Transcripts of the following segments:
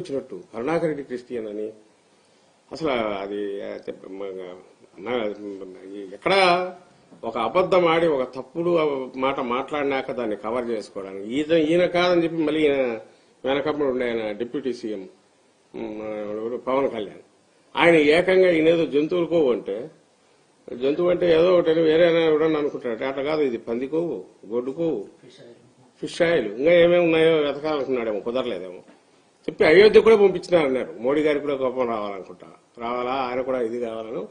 వచ్చినట్టు కరుణాకర్ రెడ్డి క్రిస్టియన్ అని అసలు అది ఎక్కడ ఒక అబద్ధం ఆడి ఒక తప్పుడు మాట మాట్లాడినాక దాన్ని కవర్ చేసుకోవడానికి ఈయన కాదని చెప్పి మళ్ళీ వెనకప్పుడు ఉండే ఆయన డిప్యూటీ సీఎం పవన్ కళ్యాణ్ ఆయన ఏకంగా ఈయనేదో జంతువులకో అంటే జంతువు అంటే ఏదో ఒకటి వేరేనా ఎవడన్నా అనుకుంటాడు. అట్లా కాదు, ఇది పందికోవు, గొడ్డుకోవు, ఫిష్ ఆయిల్, ఇంకా ఏమేమి ఉన్నాయో వెతకాలనుకున్నాడేమో, కుదరలేదేమో చెప్పి అయోధ్య కూడా పంపించినారన్నారు. మోడీ గారికి కూడా కోపం రావాలనుకుంటా, రావాలా ఆయన కూడా ఇది కావాలను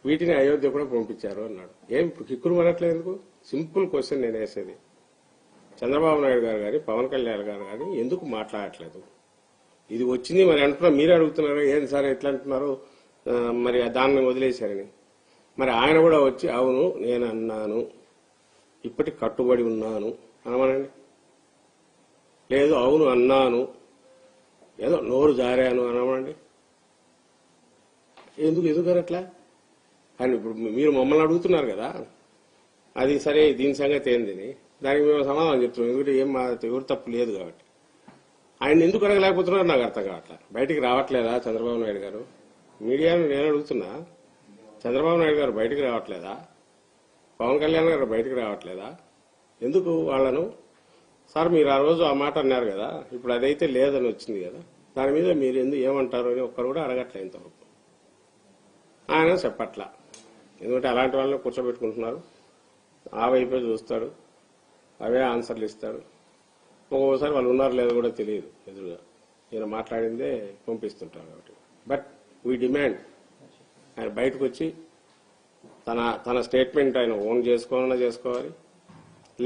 వీటిని అయోధ్య కూడా పంపించారు అన్నాడు. ఏం కిక్కురు మనట్లేదు? సింపుల్ క్వశ్చన్ నేను వేసేది. చంద్రబాబు నాయుడు గారు కానీ పవన్ కళ్యాణ్ గారు కానీ ఎందుకు మాట్లాడట్లేదు? ఇది వచ్చింది మరి అంటున్నారు, మీరే అడుగుతున్నారు ఏం సార్ ఎట్లా అంటున్నారు, మరి దాన్ని వదిలేశారని. మరి ఆయన కూడా వచ్చి అవును నేను అన్నాను, ఇప్పటికి కట్టుబడి ఉన్నాను అనమనండి. లేదు అవును అన్నాను, ఏదో నోరు జారాను అనమనండి. ఎందుకు అట్లా అని ఇప్పుడు మీరు మమ్మల్ని అడుగుతున్నారు కదా, అది సరే దీని సంగతి ఏందని దానికి మేము సమాధానం చెప్తున్నాం. ఎందుకంటే ఏం ఎవరు తప్పు లేదు కాబట్టి. ఆయన ఎందుకు అడగలేకపోతున్నారు నాకు అర్థం కావట్లా. బయటికి రావట్లేదా చంద్రబాబు నాయుడు గారు? మీడియాను నేను అడుగుతున్నా, చంద్రబాబు నాయుడు గారు బయటికి రావట్లేదా? పవన్ కళ్యాణ్ గారు బయటికి రావట్లేదా? ఎందుకు వాళ్ళను? సార్ మీరు ఆ రోజు ఆ మాట అన్నారు కదా, ఇప్పుడు అదైతే లేదని వచ్చింది కదా, దాని మీద మీరు ఏమంటారు అని ఒక్కరు కూడా అడగట్లేదు ఇంతవరకు. ఆయన చెప్పట్లా. ఎందుకంటే అలాంటి వాళ్ళని కూర్చోబెట్టుకుంటున్నారు, ఆ వైపే చూస్తాడు, అవే ఆన్సర్లు ఇస్తాడు. ఒక్కోసారి వాళ్ళు ఉన్నారో లేదో కూడా తెలియదు, ఎదురుగా ఈయన మాట్లాడిందే పంపిస్తుంటారు కాబట్టి. బట్ వీ డిమాండ్ ఆయన బయటకు వచ్చి తన స్టేట్మెంట్ ఆయన ఓన్ చేసుకోవాలి,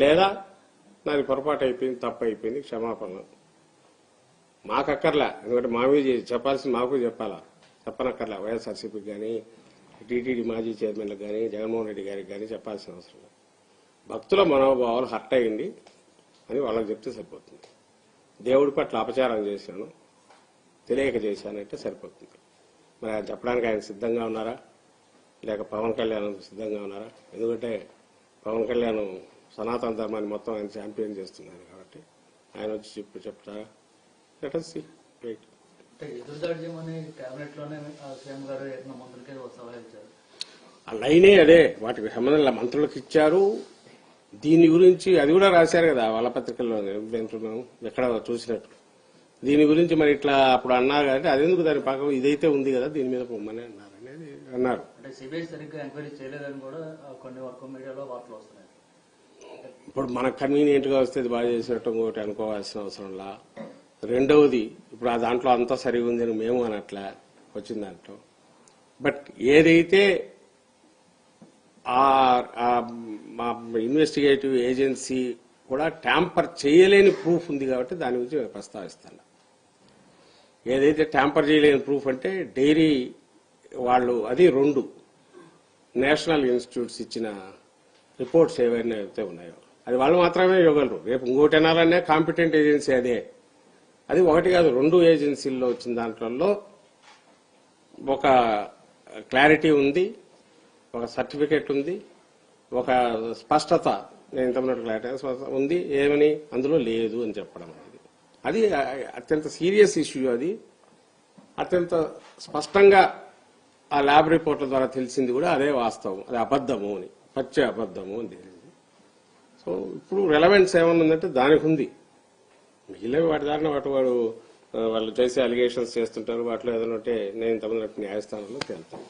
లేదా నాది పొరపాటు అయిపోయింది, తప్పు అయిపోయింది, క్షమాపణ మాకు అక్కర్లా. ఎందుకంటే మా మీద చెప్పాల్సింది మాకు చెప్పాలా, చెప్పనక్కర్లా. వైఎస్ఆర్సీపీకి కానీ టీటీడీ మాజీ చైర్మన్లకు కానీ జగన్మోహన్ రెడ్డి గారికి కానీ చెప్పాల్సిన అవసరం లేదు. భక్తుల మనోభావాలు హర్ట్ అయ్యింది అని వాళ్ళకి చెప్తే సరిపోతుంది. దేవుడి పట్ల అపచారం చేశాను, తెలియక చేశానంటే సరిపోతుంది. మరి ఆయన చెప్పడానికి ఆయన సిద్ధంగా ఉన్నారా, లేక పవన్ కళ్యాణ్ సిద్ధంగా ఉన్నారా? ఎందుకంటే పవన్ కళ్యాణ్ సనాతన ధర్మాన్ని మొత్తం ఆయన ఛాంపియన్ చేస్తున్నారు కాబట్టి ఆయన వచ్చి చెప్తారా? Let us see. రైట్. ఆ లైనే అదే, వాటికి సంబంధం మంత్రులకు ఇచ్చారు. దీని గురించి అది కూడా రాశారు కదా వాళ్ళ పత్రికల్లో, వింటున్నాం ఎక్కడ చూసినట్టు. దీని గురించి మరి ఇట్లా అప్పుడు అన్నారు కాబట్టి అదెందుకు దాని పక్కన ఇదైతే ఉంది కదా దీని మీద పొమ్మని అన్నారు అనేది అన్నారు. ఇప్పుడు మనకు కన్వీనియంట్ గా వస్తే బాగా చేసినట్టు ఇంకోటి అనుకోవాల్సిన అవసరంలా. రెండవది ఇప్పుడు ఆ దాంట్లో అంతా సరిగా ఉంది అని మేము అనట్లా వచ్చిన దాంట్లో. బట్ ఏదైతే మా ఇన్వెస్టిగేటివ్ ఏజెన్సీ కూడా ట్యాంపర్ చేయలేని ప్రూఫ్ ఉంది కాబట్టి దాని గురించి నేను ప్రస్తావిస్తాను. ఏదైతే ట్యాంపర్ చేయలేని ప్రూఫ్ అంటే డైరీ వాళ్ళు అది 2 నేషనల్ ఇన్స్టిట్యూట్స్ ఇచ్చిన రిపోర్ట్స్ ఏవైనా అయితే ఉన్నాయో అది వాళ్ళు మాత్రమే ఇవ్వగలరు. రేపు ఇంకోటి అనాలనే కాంపిటెంట్ ఏజెన్సీ అదే. అది ఒకటి కాదు, 2 ఏజెన్సీల్లో వచ్చిన దాంట్లో ఒక క్లారిటీ ఉంది, ఒక సర్టిఫికేట్ ఉంది, ఒక స్పష్టత, నేను ఇంతకుముందు క్లారిటీ ఉంది, ఏమని అందులో లేదు అని చెప్పడం అనేది అది అత్యంత సీరియస్ ఇష్యూ. అది అత్యంత స్పష్టంగా ఆ ల్యాబ్ రిపోర్ట్ల ద్వారా తెలిసింది కూడా అదే వాస్తవం, అది అబద్దము అని, పచ్చి అబద్దము అని తెలిసింది. సో ఇప్పుడు రెలవెన్స్ ఏమన్నా ఉందంటే దానికి ఉంది. మిగిలిన వాటి దారిన వాళ్ళు చేసే అలిగేషన్స్ చేస్తుంటారు, వాటిలో ఏదైనా ఉంటే నేను ఇంతకుముందు న్యాయస్థానంలో తేలుతాను.